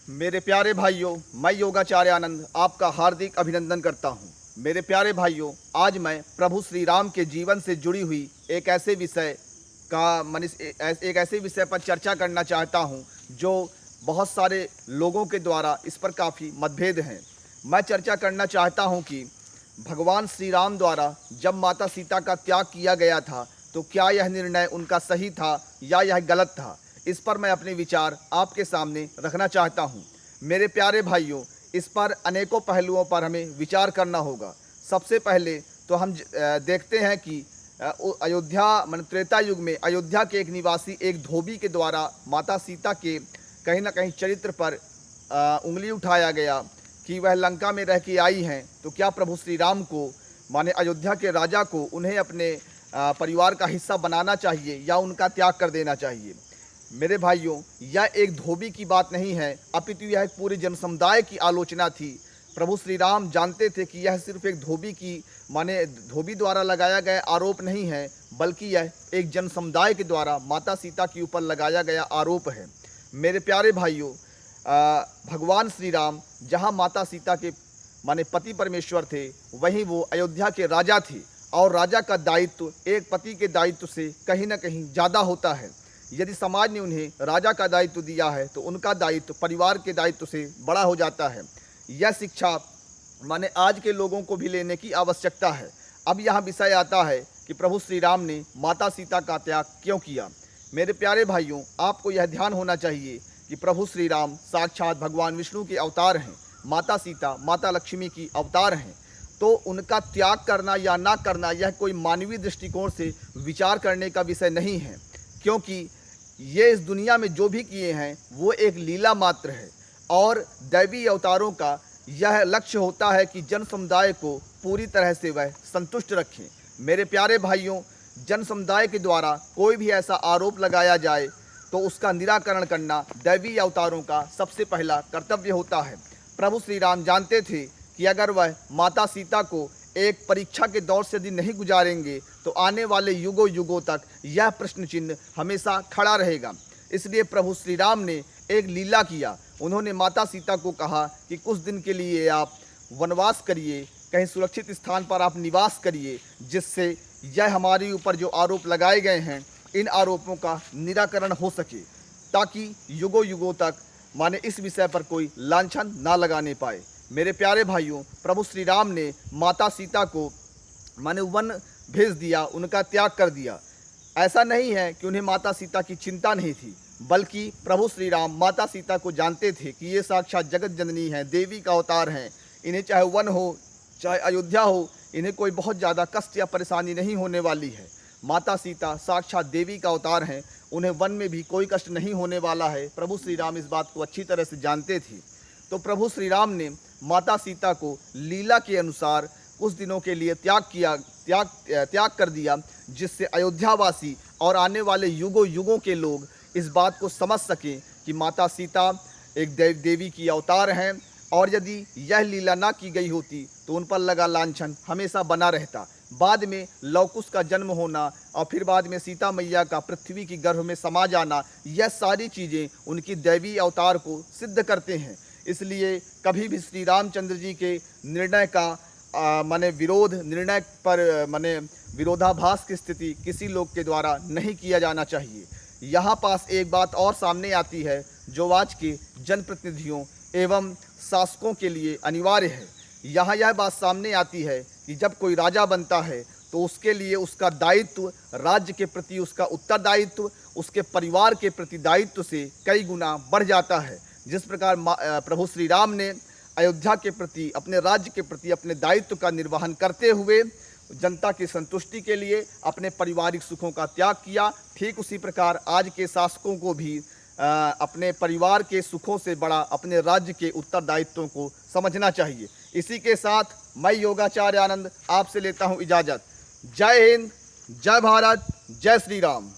मेरे प्यारे भाइयों, मैं योगाचार्य आनंद आपका हार्दिक अभिनंदन करता हूं। मेरे प्यारे भाइयों, आज मैं प्रभु श्री राम के जीवन से जुड़ी हुई एक ऐसे विषय पर चर्चा करना चाहता हूं जो बहुत सारे लोगों के द्वारा इस पर काफ़ी मतभेद हैं। मैं चर्चा करना चाहता हूं कि भगवान श्री राम द्वारा जब माता सीता का त्याग किया गया था तो क्या यह निर्णय उनका सही था या यह गलत था, इस पर मैं अपने विचार आपके सामने रखना चाहता हूं। मेरे प्यारे भाइयों, इस पर अनेकों पहलुओं पर हमें विचार करना होगा। सबसे पहले तो हम देखते हैं कि त्रेता युग में अयोध्या के एक निवासी एक धोबी के द्वारा माता सीता के कहीं ना कहीं चरित्र पर उंगली उठाया गया कि वह लंका में रह के आई हैं, तो क्या प्रभु श्री राम को माने अयोध्या के राजा को उन्हें अपने परिवार का हिस्सा बनाना चाहिए या उनका त्याग कर देना चाहिए। मेरे भाइयों, यह एक धोबी की बात नहीं है, अपितु यह एक पूरे जनसमुदाय की आलोचना थी। प्रभु श्री राम जानते थे कि यह सिर्फ एक धोबी द्वारा लगाया गया आरोप नहीं है, बल्कि यह एक जनसमुदाय के द्वारा माता सीता के ऊपर लगाया गया आरोप है। मेरे प्यारे भाइयों, भगवान श्री राम जहाँ माता सीता के पति परमेश्वर थे, वहीं वो अयोध्या के राजा थे और राजा का दायित्व एक पति के दायित्व से कहीं ना कहीं ज़्यादा होता है। यदि समाज ने उन्हें राजा का दायित्व दिया है तो उनका दायित्व परिवार के दायित्व से बड़ा हो जाता है। यह शिक्षा आज के लोगों को भी लेने की आवश्यकता है। अब यहाँ विषय आता है कि प्रभु श्री राम ने माता सीता का त्याग क्यों किया। मेरे प्यारे भाइयों, आपको यह ध्यान होना चाहिए कि प्रभु श्री राम साक्षात भगवान विष्णु के अवतार हैं, माता सीता माता लक्ष्मी की अवतार हैं। तो उनका त्याग करना या ना करना यह कोई मानवीय दृष्टिकोण से विचार करने का विषय नहीं है, क्योंकि ये इस दुनिया में जो भी किए हैं वो एक लीला मात्र है और दैवी अवतारों का यह लक्ष्य होता है कि जन समुदाय को पूरी तरह से वह संतुष्ट रखें। मेरे प्यारे भाइयों, जन समुदाय के द्वारा कोई भी ऐसा आरोप लगाया जाए तो उसका निराकरण करना दैवी अवतारों का सबसे पहला कर्तव्य होता है। प्रभु श्री राम जानते थे कि अगर वह माता सीता को एक परीक्षा के दौर से यदि नहीं गुजारेंगे तो आने वाले युगों युगों तक यह प्रश्न चिन्ह हमेशा खड़ा रहेगा। इसलिए प्रभु श्री राम ने एक लीला किया। उन्होंने माता सीता को कहा कि कुछ दिन के लिए आप वनवास करिए, कहीं सुरक्षित स्थान पर आप निवास करिए, जिससे यह हमारे ऊपर जो आरोप लगाए गए हैं इन आरोपों का निराकरण हो सके, ताकि युगों युगों तक इस विषय पर कोई लांछन ना लगाने पाए। मेरे प्यारे भाइयों, प्रभु श्री राम ने माता सीता को वन भेज दिया, उनका त्याग कर दिया। ऐसा नहीं है कि उन्हें माता सीता की चिंता नहीं थी, बल्कि प्रभु श्री राम माता सीता को जानते थे कि ये साक्षात जगत जननी हैं, देवी का अवतार हैं। इन्हें चाहे वन हो चाहे अयोध्या हो, इन्हें कोई बहुत ज़्यादा कष्ट या परेशानी नहीं होने वाली है। माता सीता साक्षात देवी का अवतार हैं, उन्हें वन में भी कोई कष्ट नहीं होने वाला है। प्रभु श्री राम इस बात को अच्छी तरह से जानते थे। तो प्रभु श्री राम ने माता सीता को लीला के अनुसार कुछ दिनों के लिए त्याग कर दिया, जिससे अयोध्यावासी और आने वाले युगों युगों के लोग इस बात को समझ सकें कि माता सीता एक देवी की अवतार हैं, और यदि यह लीला ना की गई होती तो उन पर लगा लांछन हमेशा बना रहता। बाद में लवकुश का जन्म होना और फिर बाद में सीता मैया का पृथ्वी की गर्भ में समा जाना, यह सारी चीज़ें उनकी दैवी अवतार को सिद्ध करते हैं। इसलिए कभी भी श्री रामचंद्र जी के निर्णय का निर्णय पर विरोधाभास की स्थिति किसी लोग के द्वारा नहीं किया जाना चाहिए। यहाँ पास एक बात और सामने आती है जो आज के जनप्रतिनिधियों एवं शासकों के लिए अनिवार्य है। यहाँ यह बात सामने आती है कि जब कोई राजा बनता है तो उसके लिए उसका दायित्व राज्य के प्रति, उसका उत्तरदायित्व उसके परिवार के प्रति दायित्व से कई गुना बढ़ जाता है। जिस प्रकार प्रभु श्री राम ने अयोध्या के प्रति, अपने राज्य के प्रति अपने दायित्व का निर्वहन करते हुए जनता की संतुष्टि के लिए अपने पारिवारिक सुखों का त्याग किया, ठीक उसी प्रकार आज के शासकों को भी अपने परिवार के सुखों से बड़ा अपने राज्य के उत्तरदायित्वों को समझना चाहिए। इसी के साथ मैं योगाचार्य आनंद आपसे लेता हूँ इजाज़त। जय हिंद, जय भारत, जय श्री राम।